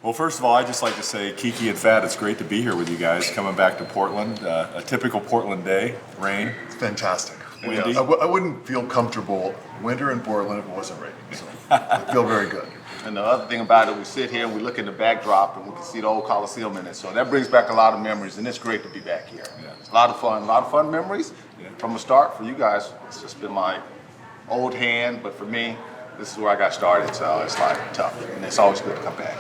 Well, first of all, I'd just like to say, Kiki and Fat, it's great to be here with you guys, coming back to Portland. A typical Portland day, rain. It's fantastic. Windy. I wouldn't feel comfortable winter in Portland if it wasn't raining. So I feel very good. And the other thing about it, we sit here and we look at the backdrop and we can see the old Coliseum in it. So that brings back a lot of memories, and it's great to be back here. Yeah. It's a lot of fun memories. Yeah. From the start, for you guys, it's just been my old hand, but for me, this is where I got started, so it's like tough, and it's always good to come back.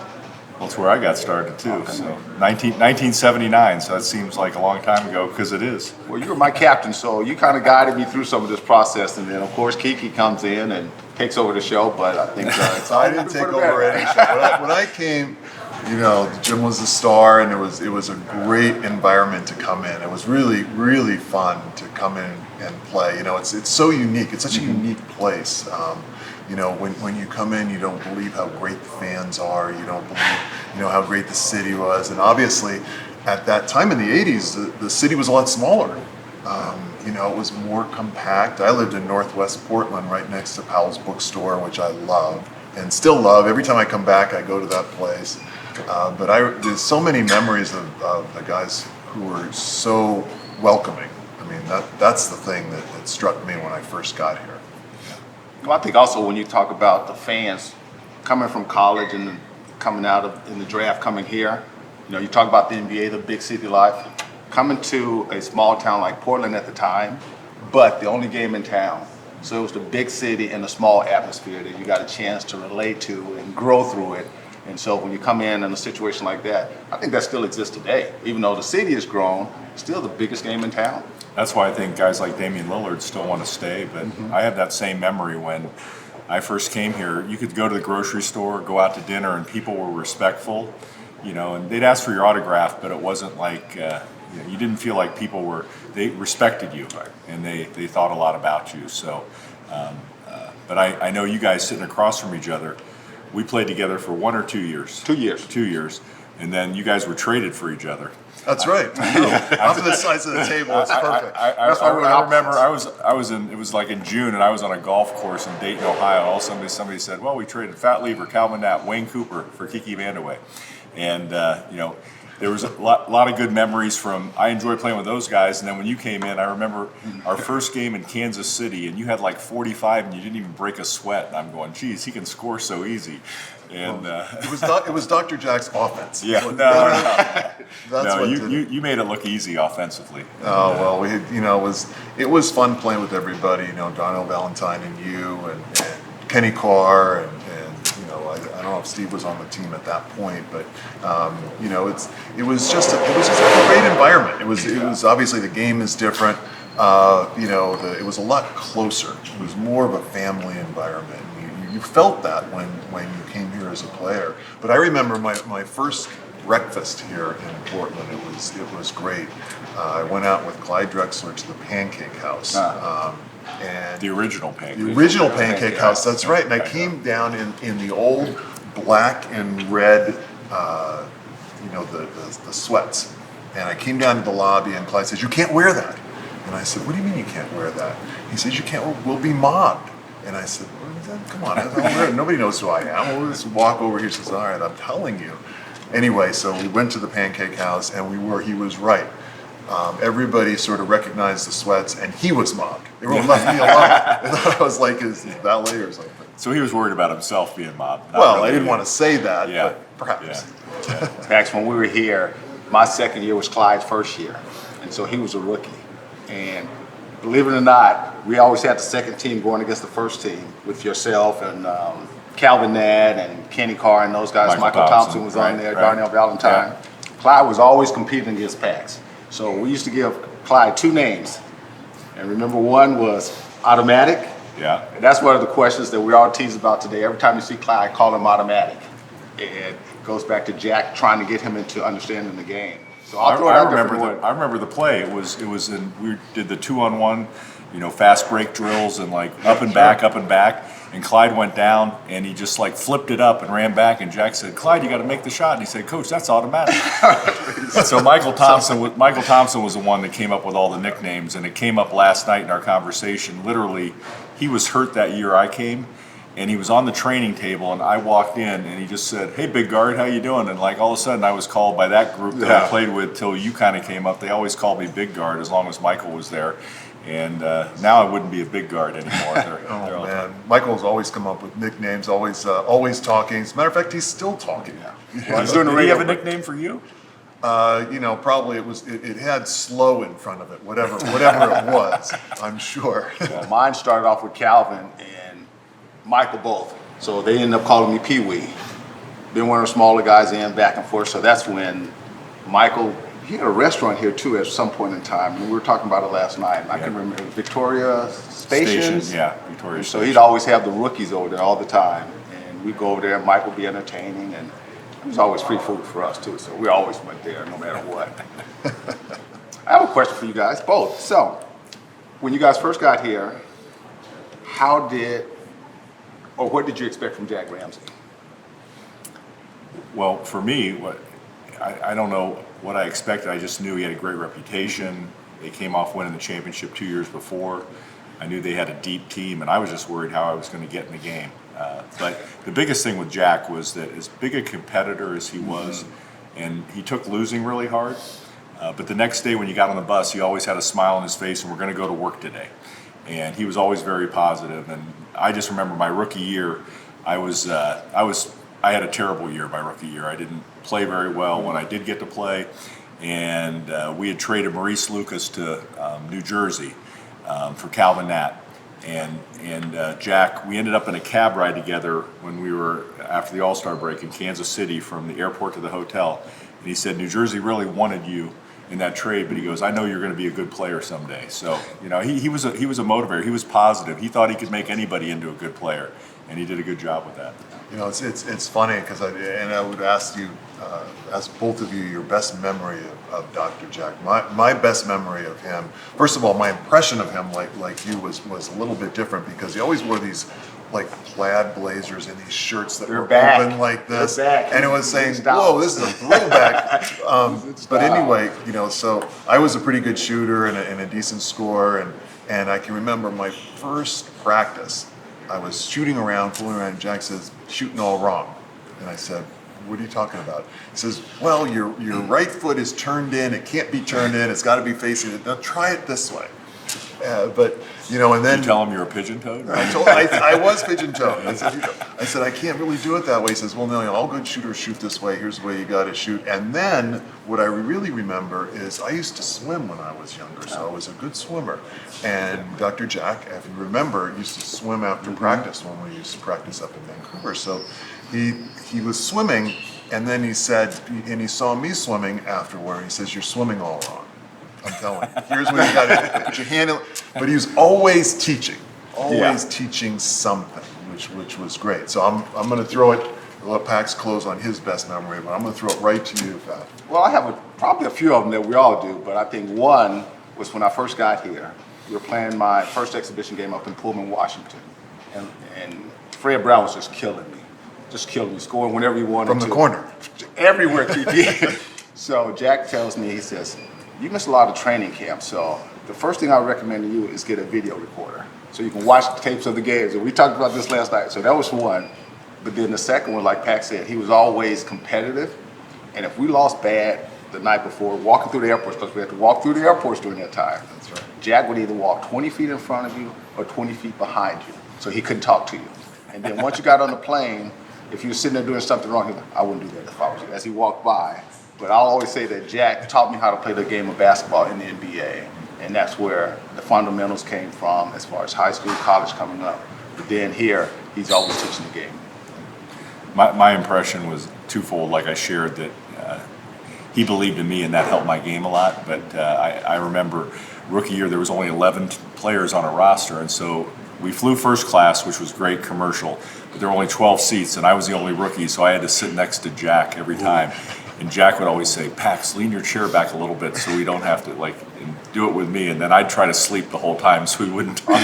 Well, that's where I got started too. So 1979, so that seems like a long time ago because it is. Well, you were my captain, so you kind of guided me through some of this process, and then of course Kiki comes in and takes over the show. But I think it's I didn't take over any show. When I came, the gym was a star, and it was a great environment to come in. It was really fun to come in and play. It's so unique. It's such a unique place. When you come in, you don't believe how great the fans are. You don't believe, how great the city was. And obviously, at that time in the 80s, the city was a lot smaller. It was more compact. I lived in Northwest Portland, right next to Powell's Bookstore, which I love and still love. Every time I come back, I go to that place. But there's so many memories of the guys who were so welcoming. I mean, that's the thing that struck me when I first got here. Well, I think also when you talk about the fans coming from college and coming out in the draft, coming here, you talk about the NBA, the big city life, coming to a small town like Portland at the time, but the only game in town. So it was the big city and the small atmosphere that you got a chance to relate to and grow through it. And so when you come in a situation like that, I think that still exists today. Even though the city has grown, it's still the biggest game in town. That's why I think guys like Damian Lillard still want to stay. But I have that same memory when I first came here. You could go to the grocery store, go out to dinner, and people were respectful, and they'd ask for your autograph, but it wasn't like, you didn't feel like they respected you, and they thought a lot about you. So, but I know you guys sitting across from each other, we played together for 1 or 2 years. 2 years. 2 years. And then you guys were traded for each other. That's right. Opposite sides of the table. It's perfect. I remember I was in, it was like in June, and I was on a golf course in Dayton, Ohio, and all of a sudden somebody said, well, we traded Fat Lever, Calvin Knapp, Wayne Cooper for Kiki Vandeweghe. And, there was a lot of good memories from, I enjoyed playing with those guys. And then when you came in, I remember our first game in Kansas City, and you had like 45 and you didn't even break a sweat. And I'm going, geez, he can score so easy. And it was Dr. Jack's offense. Yeah, no, you made it look easy offensively. Oh well, it was fun playing with everybody. Darnell Valentine and you and Kenny Carr and I don't know if Steve was on the team at that point, but it was just a great environment. It was obviously the game is different. It was a lot closer. It was more of a family environment. You felt that when you came here as a player. But I remember my first breakfast here in Portland. It was great. I went out with Clyde Drexler to the Pancake House. And the original Pancake. The original Pancake House, that's right. And I came down in the old black and red, the sweats. And I came down to the lobby, and Clyde says, "You can't wear that." And I said, "What do you mean you can't wear that?" He says, "You can't, we'll be mobbed." And I said, "Come on, nobody knows who I am. We'll just walk over here." He says, "All right, I'm telling you." Anyway, so we went to the Pancake House, and he was right. Everybody sort of recognized the sweats, and he was mobbed. Everyone left me alone. They thought I was like his valet or something. So he was worried about himself being mobbed. Well, really. I didn't want to say that, but perhaps. Yeah. Max, when we were here, my second year was Clyde's first year, and so he was a rookie. And believe it or not, we always had the second team going against the first team with yourself and Calvin Nadd and Kenny Carr and those guys. Michael Thompson was on there, Darnell Valentine. Yeah. Clyde was always competing against Pax. So we used to give Clyde 2 names. And remember, one was Automatic. Yeah. And that's one of the questions that we all tease about today. Every time you see Clyde, call him Automatic. It goes back to Jack trying to get him into understanding the game. So I remember the play. It was we did the 2-on-1, fast break drills and like up and back. And Clyde went down and he just like flipped it up and ran back. And Jack said, "Clyde, you got to make the shot." And he said, "Coach, that's automatic." So Michael Thompson was the one that came up with all the nicknames, and it came up last night in our conversation. Literally, he was hurt that year I came, And he was on the training table, and I walked in, and he just said, "Hey, big guard, how you doing?" And like all of a sudden, I was called by that group that I played with till you kind of came up. They always called me big guard as long as Michael was there, and now I wouldn't be a big guard anymore. They're all Man, Michael's always come up with nicknames, always talking. As a matter of fact, he's still talking. Well, he's doing the Did he radio. have a nickname for you? Probably it had slow in front of it, whatever it was, I'm sure. Well, mine started off with Calvin and Michael both. So they ended up calling me Pee Wee. Been one of the smaller guys in, back and forth. So that's when Michael, he had a restaurant here too at some point in time. And we were talking about it last night. And I can remember Victoria Stations. Yeah, Victoria So Station. he'd always have the rookies over there all the time. And we'd go over there and Michael would be entertaining. And it was always free food for us too. So we always went there no matter what. I have a question for you guys, both. So when you guys first got here, what did you expect from Jack Ramsey? Well, for me, I don't know what I expected. I just knew he had a great reputation. They came off winning the championship 2 years before. I knew they had a deep team, and I was just worried how I was going to get in the game. But the biggest thing with Jack was that as big a competitor as he was, and he took losing really hard, but the next day when you got on the bus, he always had a smile on his face, and we're going to go to work today. And he was always very positive. And I just remember my rookie year, I had a terrible year my rookie year. I didn't play very well when I did get to play, and we had traded Maurice Lucas to New Jersey for Calvin Nat. And Jack, we ended up in a cab ride together when we were after the All-Star break in Kansas City from the airport to the hotel. And he said, New Jersey really wanted you in that trade, but he goes, I know you're going to be a good player someday. So, he was a motivator. He was positive. He thought he could make anybody into a good player, and he did a good job with that. It's funny because I would ask both of you your best memory of Dr. Jack. My best memory of him, first of all, my impression of him, like you, was a little bit different because he always wore these like plaid blazers and these shirts that were open like this, and it was saying, "Whoa, this is a throwback." But anyway, so I was a pretty good shooter and a decent scorer, and I can remember my first practice. I was shooting around, fooling around, and Jack says, "Shooting all wrong." And I said, "What are you talking about?" He says, "Well, your right foot is turned in. It can't be turned in. It's got to be facing it. Now try it this way." But and then you tell him you're a pigeon-toed? I was pigeon-toed. I said, I can't really do it that way. He says, well, no, all good shooters shoot this way. Here's the way you got to shoot. And then what I really remember is I used to swim when I was younger, so I was a good swimmer. And Dr. Jack, if you remember, used to swim after practice when we used to practice up in Vancouver. So he was swimming, and then he said, and he saw me swimming afterward. He says, you're swimming all wrong. I'm telling you. Here's where you got to put your hand in. But he was always teaching something, which was great. So I'm going to throw it. I'll let Pax close on his best memory, but I'm going to throw it right to you, Pat. Well, I have probably a few of them that we all do, but I think one was when I first got here. We were playing my first exhibition game up in Pullman, Washington, and Fred Brown was just killing me, scoring whenever he wanted to. From the corner. Everywhere he did. So Jack tells me, he says, you missed a lot of training camp, so the first thing I would recommend to you is get a video recorder so you can watch the tapes of the games. And we talked about this last night, so that was one. But then the second one, like Pac said, he was always competitive. And if we lost bad the night before, walking through the airports, because we had to walk through the airports during that time, that's right. Jack would either walk 20 feet in front of you or 20 feet behind you, so he couldn't talk to you. And then once you got on the plane, if you were sitting there doing something wrong, he was like, I wouldn't do that if I was you, as he walked by. But I'll always say that Jack taught me how to play the game of basketball in the NBA. And that's where the fundamentals came from as far as high school, college coming up. But then here, he's always teaching the game. My impression was twofold, like I shared, that he believed in me and that helped my game a lot. But I remember rookie year, there was only 11 players on a roster. And so we flew first class, which was great, commercial, but there were only 12 seats and I was the only rookie. So I had to sit next to Jack every time. And Jack would always say, Pax, lean your chair back a little bit so we don't have to, and do it with me. And then I'd try to sleep the whole time so we wouldn't talk.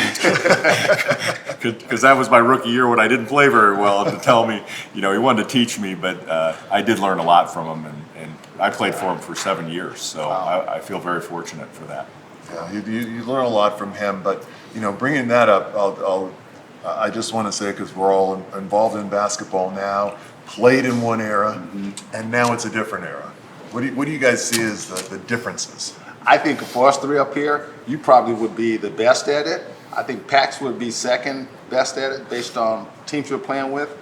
Because that was my rookie year when I didn't play very well. And to tell me, he wanted to teach me, but I did learn a lot from him. And I played for him for 7 years. So I feel very fortunate for that. Yeah, you learn a lot from him. But, bringing that up, I just want to say, because we're all involved in basketball now, played in one era, and now it's a different era. What do you guys see as the differences? I think for us three up here, you probably would be the best at it. I think Pax would be second best at it based on teams you're playing with.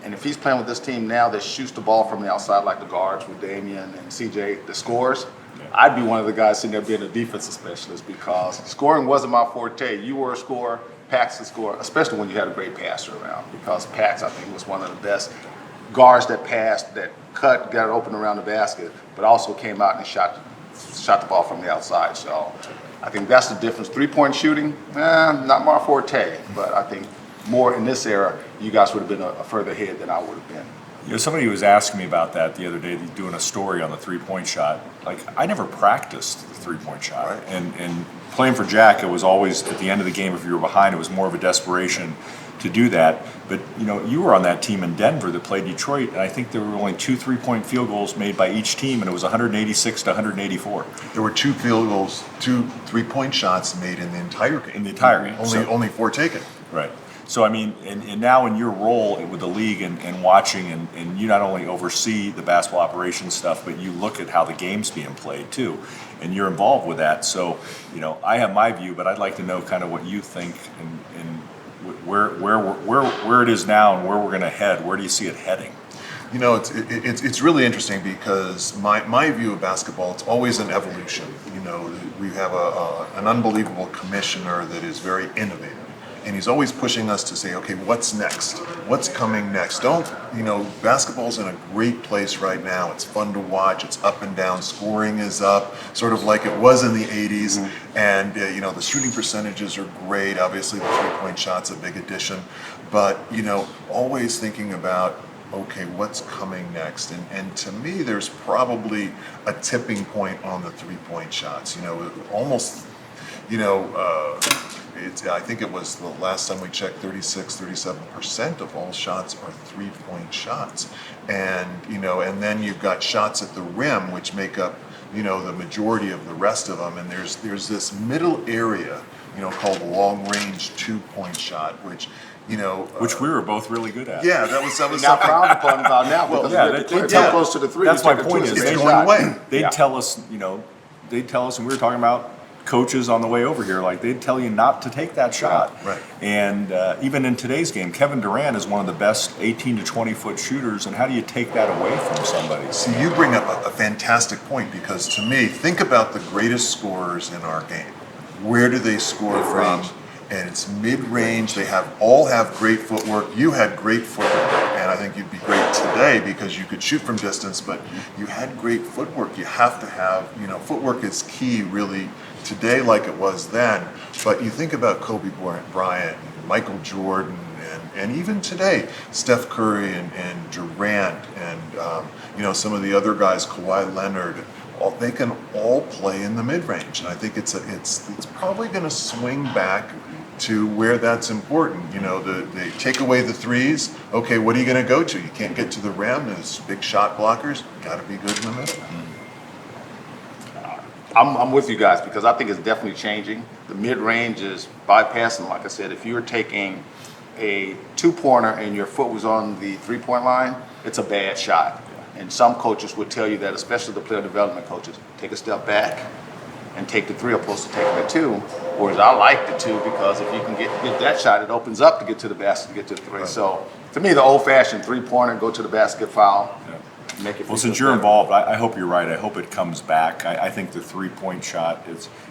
And if he's playing with this team now that shoots the ball from the outside like the guards with Damian and CJ, the scores, I'd be one of the guys sitting there being a defensive specialist because scoring wasn't my forte. You were a scorer, Pax a scorer, especially when you had a great passer around, because Pax, I think, was one of the best guards that passed, that cut, got it open around the basket, but also came out and shot the ball from the outside. So I think that's the difference. Three-point shooting, not my forte, but I think more in this era, you guys would have been a further ahead than I would have been. You know, somebody was asking me about that the other day, doing a story on the three-point shot. Like, I never practiced the three-point shot. Right. And playing for Jack, it was always, at the end of the game, if you were behind, it was more of a desperation to do that. But, you know, you were on that team in Denver that played Detroit, and I think there were only 2 3-point field goals made by each team, and it was 186 to 184. There were 2 field goals, 2 3-point shots made in the entire game. In the entire game. Only 4 taken. Right. So, I mean, and now in your role with the league and watching, and you not only oversee the basketball operations stuff, but you look at how the game's being played too, and you're involved with that. So, you know, I have my view, but I'd like to know kind of what you think and where it is now and where we're going to head. Where do you see it heading? You know, it's really interesting because my view of basketball, it's always an evolution. You know, we have an unbelievable commissioner that is very innovative. And he's always pushing us to say, okay, what's next? What's coming next? Basketball's in a great place right now. It's fun to watch. It's up and down. Scoring is up, sort of like it was in the 80s. Mm-hmm. And, the shooting percentages are great. Obviously, the three-point shot's a big addition. But, always thinking about, okay, what's coming next? And to me, there's probably a tipping point on the three-point shots. I think it was the last time we checked, 37% of all shots are three-point shots. And, and then you've got shots at the rim, which make up, the majority of the rest of them. And there's this middle area, called the long-range two-point shot, which, which we were both really good at. Yeah, that was Not frowned upon about now. Well, they tell close to the three. That's my point. Is it's going away. They'd tell us, and we were talking about coaches on the way over here, like they'd tell you not to take that shot. Right. And even in today's game, Kevin Durant is one of the best 18 to 20 foot shooters. And how do you take that away from somebody? See, you bring up a fantastic point, because to me, think about the greatest scorers in our game. Where do they score from? And it's mid-range. They all have great footwork. You had great footwork, and I think you'd be great today because you could shoot from distance, but you had great footwork. You have to have, footwork is key really today like it was then. But you think about Kobe Bryant, Michael Jordan, and even today, Steph Curry and Durant and some of the other guys, Kawhi Leonard. They can all play in the mid-range, and I think it's probably going to swing back to where that's important. They take away the threes. Okay, what are you going to go to? You can't get to the rim. There's big shot blockers. Got to be good in the middle. I'm with you guys because I think it's definitely changing. The mid-range is bypassing. Like I said, if you're taking a two-pointer and your foot was on the three-point line, it's a bad shot. And some coaches would tell you that, especially the player development coaches, take a step back and take the three opposed to taking the two. Whereas I like the two because if you can get that shot, it opens up to get to the basket, to get to the three. Right. So to me, the old-fashioned three-pointer, go to the basket, foul. Yeah. Make it. Well, since you're involved, I hope you're right. I hope it comes back. I think the three-point shot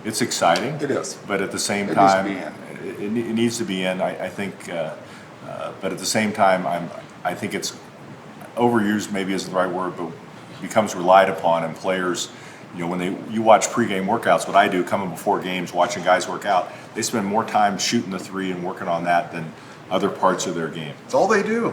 it's exciting. It is, but at the same time, it needs to be in. I think, but at the same time, I think it's overused. Maybe isn't the right word, but becomes relied upon, and players. When you watch pregame workouts, what I do coming before games, watching guys work out, they spend more time shooting the three and working on that than other parts of their game. It's all they do.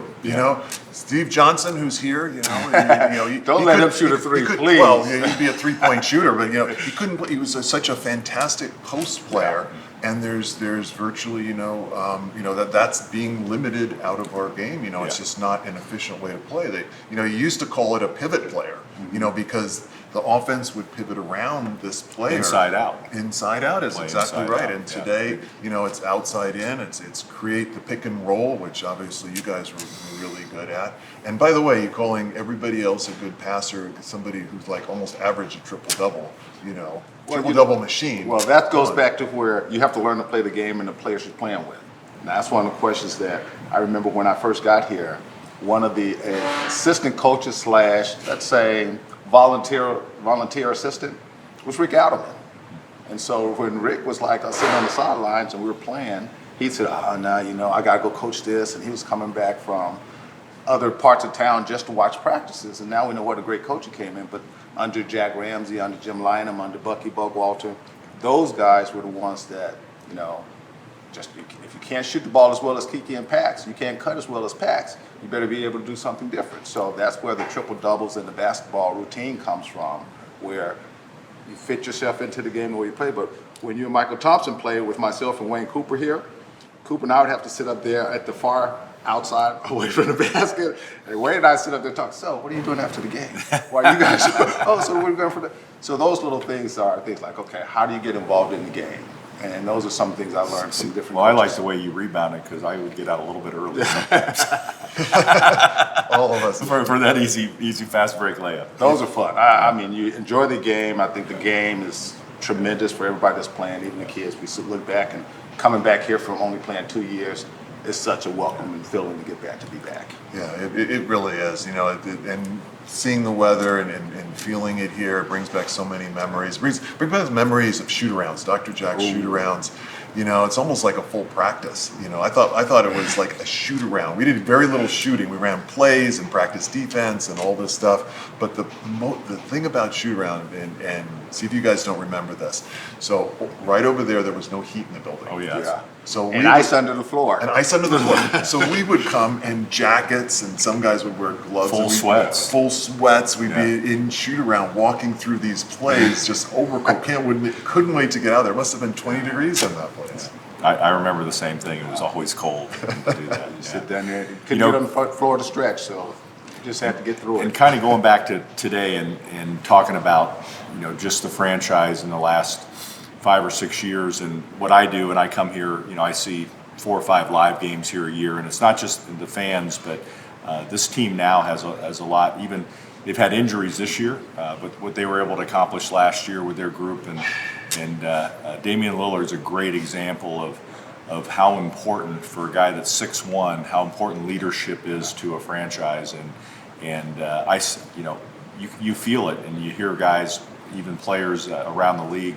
Steve Johnson, who's here, don't let him shoot a three, please. Well, he'd be a three-point shooter, but he couldn't. He was such a fantastic post player, and there's virtually that's being limited out of our game. It's just not an efficient way to play. You used to call it a pivot player, because the offense would pivot around this player. Inside out. Inside out is Play exactly inside right. out, And today, it's outside in. It's create the pick and roll, which obviously you guys were really good at. And by the way, you're calling everybody else a good passer, somebody who's like almost average a triple-double, triple-double machine. Well, that goes back to where you have to learn to play the game and the players you're playing with. And that's one of the questions that I remember when I first got here. One of the assistant coaches / let's say volunteer assistant was Rick Adelman. And so when Rick was like sitting on the sidelines and we were playing, he said, no, I got to go coach this. And he was coming back from other parts of town just to watch practices. And now we know what a great coach he came in. But under Jack Ramsey, under Jim Lynam, under Bucky Bugwalter, those guys were the ones that, just if you can't shoot the ball as well as Kiki and Pax, you can't cut as well as Pax, you better be able to do something different. So that's where the triple doubles and the basketball routine comes from, where you fit yourself into the game the way you play. But when you and Michael Thompson played with myself and Wayne Cooper here, Cooper and I would have to sit up there at the far outside away from the basket. And Wayne and I sit up there talking, so what are you doing after the game? Why are you guys, so we're going for the, so those little things are things like, okay, how do you get involved in the game? And those are some things I learned from different Well, I like coaches. the way you rebounded because I would get out a little bit early sometimes All of us. for that easy fast break layup. Those are fun. I mean, you enjoy the game. I think the game is tremendous for everybody that's playing, even the kids. We look back and coming back here from only playing 2 years, it's such a welcoming feeling to get back to be back. Yeah, it really is. And seeing the weather and feeling it here, it brings back so many memories. Brings back memories of shoot-arounds, Dr. Jack's shoot-arounds. It's almost like a full practice. I thought it was like a shoot-around. We did very little shooting. We ran plays and practiced defense and all this stuff. But the thing about shoot-around, and see if you guys don't remember this. So right over there was no heat in the building. Oh, yes. Yeah. So And ice under the floor. And ice under the floor. So we would come in jackets, and some guys would wear gloves. Full and sweats. Full sweats. We'd be in shoot around, walking through these plays, just overcoat. Couldn't wait to get out there. It must have been 20 degrees in that place. I remember the same thing. It was always cold to do that. Yeah. Sit down there. Couldn't get on the floor to stretch, so you just had to get through it. And kind of going back to today and talking about, just the franchise in the last 5 or 6 years and what I do, and I come here, I see 4 or 5 live games here a year, and it's not just the fans, but this team now has a lot. Even they've had injuries this year, but what they were able to accomplish last year with their group, and Damian Lillard's a great example of how important for a guy that's 6'1", how important leadership is to a franchise, and you feel it, and you hear guys, even players around the league.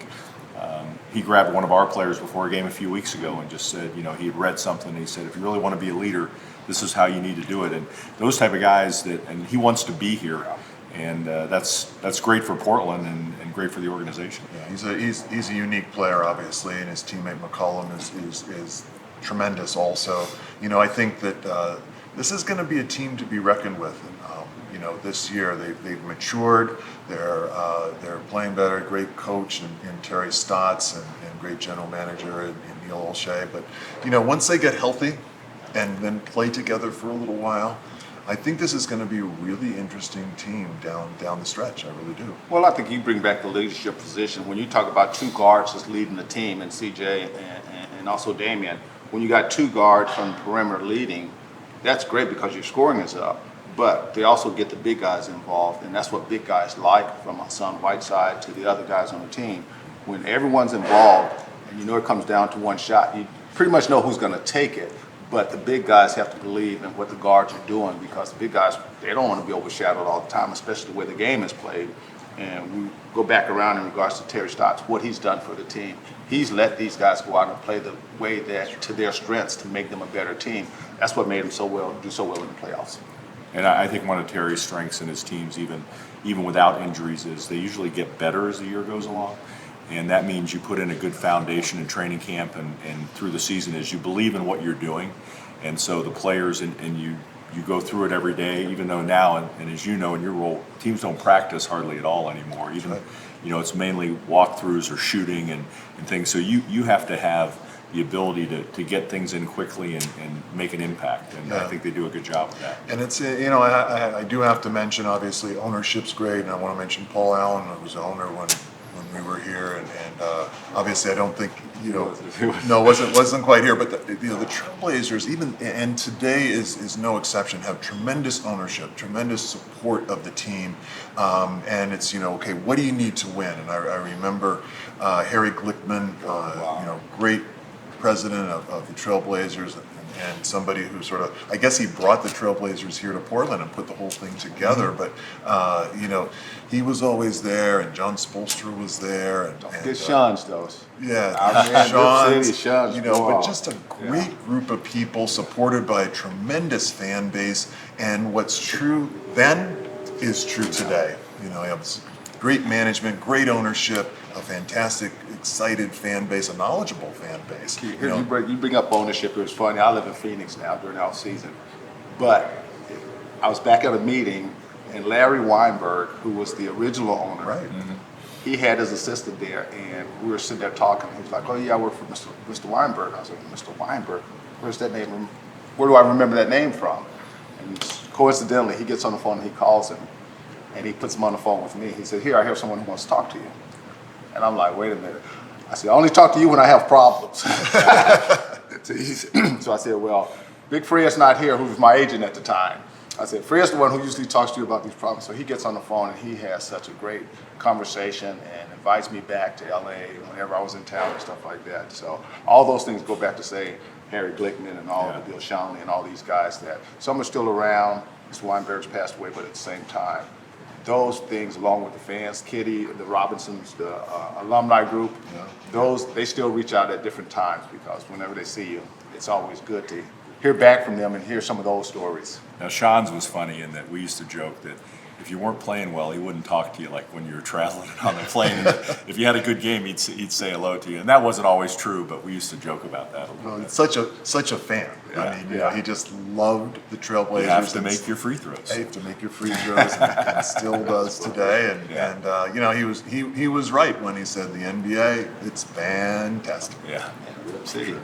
He grabbed one of our players before a game a few weeks ago and just said, he'd read something and he said, if you really want to be a leader, this is how you need to do it. And those type of guys and he wants to be here. And that's great for Portland and great for the organization. Yeah, he's a unique player, obviously, and his teammate McCollum is tremendous also. I think that this is going to be a team to be reckoned with. And, this year they've matured. They're playing better. Great coach in Terry Stotts and great general manager in Neil Olshey. But once they get healthy and then play together for a little while, I think this is going to be a really interesting team down the stretch. I really do. Well, I think you bring back the leadership position. When you talk about 2 guards that's leading the team, and CJ and also Damian, when you got 2 guards from the perimeter leading, that's great because your scoring is up. But they also get the big guys involved, and that's what big guys like, from Hassan Whiteside to the other guys on the team. When everyone's involved, and it comes down to one shot, you pretty much know who's going to take it. But the big guys have to believe in what the guards are doing, because the big guys, they don't want to be overshadowed all the time, especially the way the game is played. And we go back around in regards to Terry Stotts, what he's done for the team. He's let these guys go out and play the way that to their strengths to make them a better team. That's what made them do so well in the playoffs. And I think one of Terry's strengths in his teams, even without injuries, is they usually get better as the year goes along. And that means you put in a good foundation in training camp and through the season is you believe in what you're doing. And so the players, and you go through it every day, even though now, and as you know in your role, teams don't practice hardly at all anymore. Even, it's mainly walkthroughs or shooting and things. So you have to have the ability to get things in quickly and make an impact. And I think they do a good job of that. And it's, I do have to mention, obviously, ownership's great, and I want to mention Paul Allen, who was the owner when we were here, and obviously I don't think, no, wasn't quite here, but the Trailblazers, even, and today is no exception, have tremendous ownership, tremendous support of the team, and it's, okay, what do you need to win? And I remember Harry Glickman, great president of the Trailblazers, and somebody who sort of, I guess he brought the Trailblazers here to Portland and put the whole thing together, but he was always there, and John Spolstra was there, and Sean's those. Yeah, Sean's, Sean's, but just a great group of people supported by a tremendous fan base, and what's true then is true today. You have great management, great ownership, a fantastic, excited fan base, a knowledgeable fan base. You bring up ownership. It was funny. I live in Phoenix now during our season, but I was back at a meeting, and Larry Weinberg, who was the original owner, Right. He had his assistant there, and we were sitting there talking. He was like, "Oh yeah, I work for Mr. Weinberg." I was like, "Mr. Weinberg? Where's that name? Where do I remember that name from?" And coincidentally, he gets on the phone and he calls him, and he puts him on the phone with me. He said, "Here, I have someone who wants to talk to you." And I'm like, "Wait a minute." I said, "I only talk to you when I have problems." So I said, "Well, Big Fred's not here, who was my agent at the time." I said, "Fred's the one who usually talks to you about these problems." So he gets on the phone and he has such a great conversation and invites me back to LA whenever I was in town and stuff like that. So all those things go back to say Harry Glickman and all of the Bill Shawnee and all these guys that some are still around. Mr. Weinberg's passed away, but at the same time, those things, along with the fans, Kitty, the Robinsons, the alumni group, they still reach out at different times, because whenever they see you, it's always good to hear back from them and hear some of those stories. Now, Sean's was funny in that we used to joke that if you weren't playing well, he wouldn't talk to you like when you were traveling on the plane. And if you had a good game, he'd say hello to you. And that wasn't always true, but we used to joke about that a little bit. It's such a fan. I mean, he just loved the Trailblazers. You have to make your free throws. You have to make your free throws, and still does today. And he was right when he said the NBA, it's fantastic. Yeah. See.